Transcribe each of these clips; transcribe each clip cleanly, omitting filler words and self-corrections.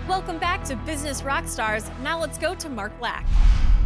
Welcome back to Business Rockstars. Now let's go to Mark Lack.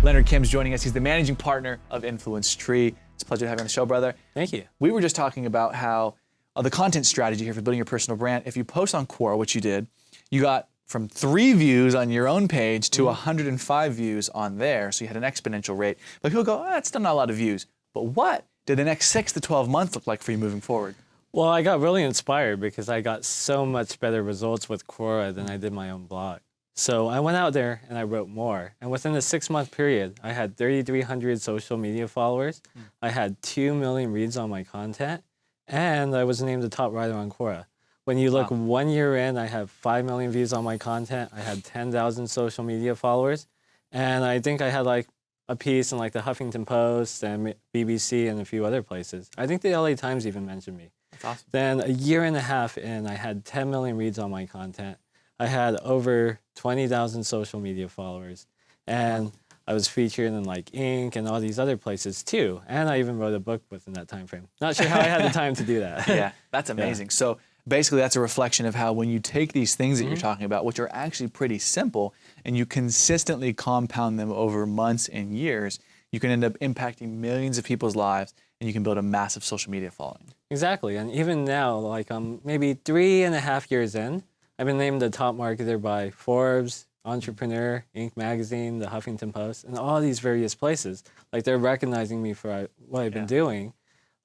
Leonard Kim's joining us. He's the managing partner of InfluenceTree. It's a pleasure to have you on the show, brother. Thank you. We were just talking about how the content strategy here for building your personal brand. If you post on Quora, which you did, you got from 3 views on your own page to 105 views on there. So you had an exponential rate. But people go, that's still not a lot of views. But what did the next 6 to 12 months look like for you moving forward? Well, I got really inspired because I got so much better results with Quora than I did my own blog. So I went out there and I wrote more. And within a 6-month period, I had 3,300 social media followers. I had 2 million reads on my content. And I was named the top writer on Quora. When you look 1 year in, I have 5 million views on my content. I had 10,000 social media followers. And I think I had like a piece in like the Huffington Post and BBC and a few other places. I think the LA Times even mentioned me. That's awesome. Then a year and a half in, I had 10 million reads on my content. I had over 20,000 social media followers. And I was featured in like Inc. and all these other places too. And I even wrote a book within that time frame. Not sure how I had the time to do that. Yeah, that's amazing. Yeah. So basically that's a reflection of how when you take these things that you're talking about, which are actually pretty simple, and you consistently compound them over months and years, you can end up impacting millions of people's lives and you can build a massive social media following. Exactly. And even now, like maybe 3.5 years in, I've been named the top marketer by Forbes, Entrepreneur, Inc. magazine, the Huffington Post, and all these various places. Like they're recognizing me for what I've been doing.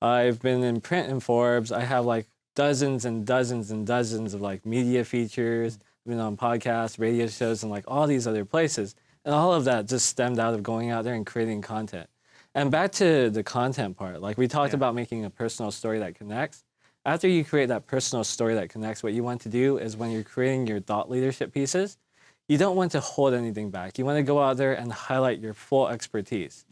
I've been in print in Forbes. I have like dozens and dozens and dozens of like media features. I've been on podcasts, radio shows, and like all these other places. And all of that just stemmed out of going out there and creating content. And back to the content part, like we talked about making a personal story that connects. After you create that personal story that connects, what you want to do is when you're creating your thought leadership pieces, you don't want to hold anything back. You want to go out there and highlight your full expertise.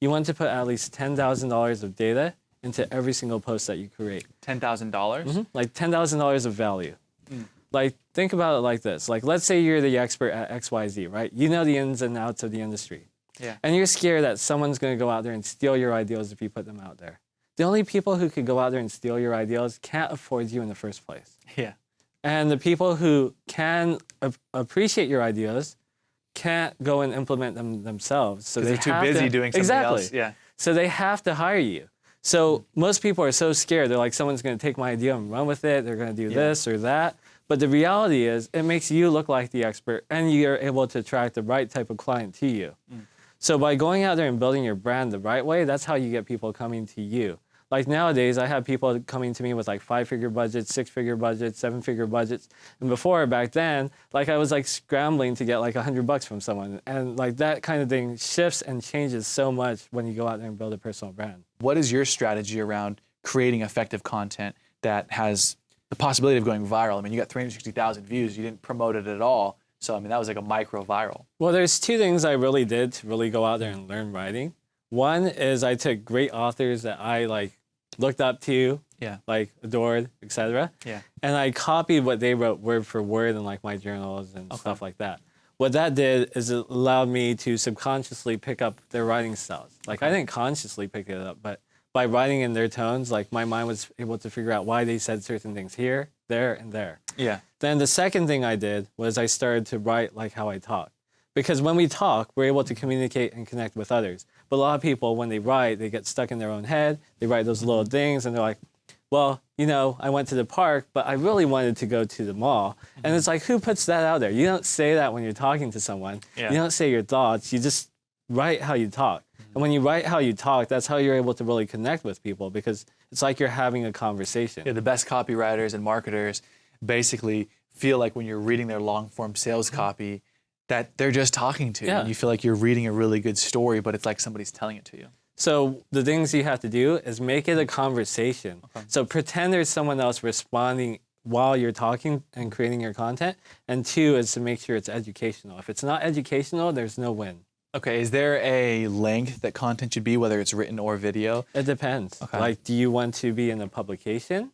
You want to put at least $10,000 of data into every single post that you create. $10,000? Like $10,000 of value. Like think about it like this. Like let's say you're the expert at XYZ, right? You know the ins and outs of the industry. And you're scared that someone's going to go out there and steal your ideas if you put them out there. The only people who could go out there and steal your ideas can't afford you in the first place. And the people who can appreciate your ideas can't go and implement them themselves. So they're too busy doing something else. So they have to hire you. So most people are so scared. They're like, someone's going to take my idea and run with it. They're going to do this or that. But the reality is it makes you look like the expert and you're able to attract the right type of client to you. So by going out there and building your brand the right way, that's how you get people coming to you. Like nowadays, I have people coming to me with like 5-figure budgets, 6-figure budgets, 7-figure budgets. And before, back then, like I was like scrambling to get like $100 from someone. And like that kind of thing shifts and changes so much when you go out there and build a personal brand. What is your strategy around creating effective content that has the possibility of going viral? I mean, you got 360,000 views. You didn't promote it at all. So, I mean, that was like a micro viral. Well, there's 2 things I really did to really go out there and learn writing. One is I took great authors that I like looked up to, like adored, etc. And I copied what they wrote word for word in like my journals and stuff like that. What that did is it allowed me to subconsciously pick up their writing styles. Like I didn't consciously pick it up, but by writing in their tones, like my mind was able to figure out why they said certain things here, there, and there. Then the second thing I did was I started to write like how I talk. Because when we talk, we're able to communicate and connect with others. But a lot of people, when they write, they get stuck in their own head. They write those little things, and they're like, well, you know, I went to the park, but I really wanted to go to the mall. And it's like, who puts that out there? You don't say that when you're talking to someone. You don't say your thoughts. You just write how you talk. And when you write how you talk, that's how you're able to really connect with people, because it's like you're having a conversation. The best copywriters and marketers basically feel like when you're reading their long-form sales copy, that they're just talking to you. And you feel like you're reading a really good story, but it's like somebody's telling it to you. So the things you have to do is make it a conversation. So pretend there's someone else responding while you're talking and creating your content. And 2 is to make sure it's educational. If it's not educational, there's no win. Okay, is there a length that content should be, whether it's written or video? It depends. Like, do you want to be in a publication?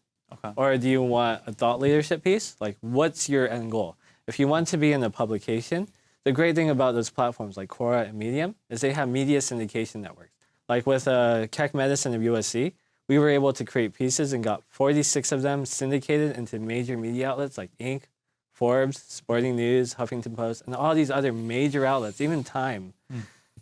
Or do you want a thought leadership piece? Like, what's your end goal? If you want to be in a publication, the great thing about those platforms like Quora and Medium is they have media syndication networks. Like with Keck Medicine of USC, we were able to create pieces and got 46 of them syndicated into major media outlets like Inc., Forbes, Sporting News, Huffington Post, and all these other major outlets, even Time.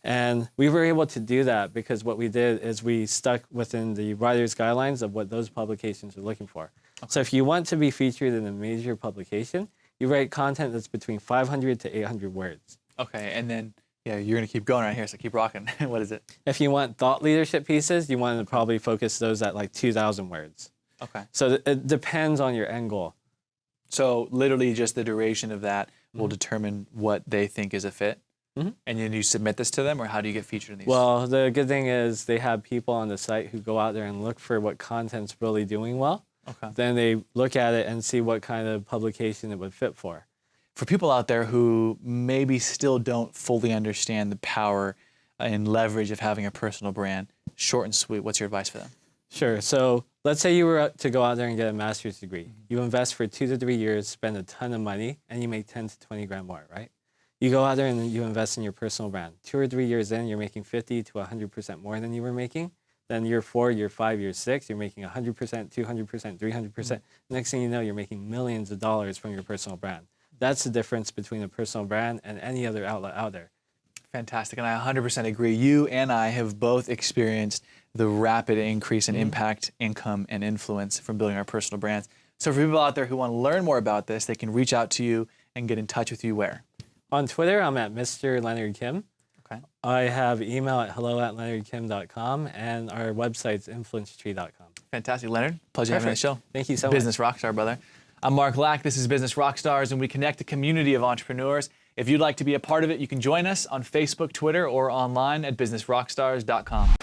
And we were able to do that because what we did is we stuck within the writer's guidelines of what those publications are looking for. Okay. So if you want to be featured in a major publication, you write content that's between 500 to 800 words. Okay, and then, yeah, you're going to keep going right here, so keep rocking. What is it? If you want thought leadership pieces, you want to probably focus those at like 2,000 words. Okay. So it depends on your end goal. So literally just the duration of that will determine what they think is a fit? And then you submit this to them, or how do you get featured in these? Well, the good thing is they have people on the site who go out there and look for what content's really doing well. Okay. Then they look at it and see what kind of publication it would fit for. For people out there who maybe still don't fully understand the power and leverage of having a personal brand, short and sweet, what's your advice for them? Sure. So let's say you were to go out there and get a master's degree. You invest for 2 to 3 years, spend a ton of money, and you make 10 to 20 grand more, right? You go out there and you invest in your personal brand. 2 or 3 years in, you're making 50 to 100% more than you were making. Then year 4, year 5, year 6, you're making 100%, 200%, 300%. Next thing you know, you're making millions of dollars from your personal brand. That's the difference between a personal brand and any other outlet out there. Fantastic, and I 100% agree. You and I have both experienced the rapid increase in impact, income, and influence from building our personal brands. So for people out there who want to learn more about this, they can reach out to you and get in touch with you where? On Twitter, I'm at Mr. Leonard Kim. Okay. I have email at hello@leonardkim.com, and our website's influencetree.com. Fantastic, Leonard. Pleasure having you on the show. Thank you so much. Business Rockstar, brother. I'm Mark Lack. This is Business Rockstars, and we connect a community of entrepreneurs. If you'd like to be a part of it, you can join us on Facebook, Twitter, or online at businessrockstars.com.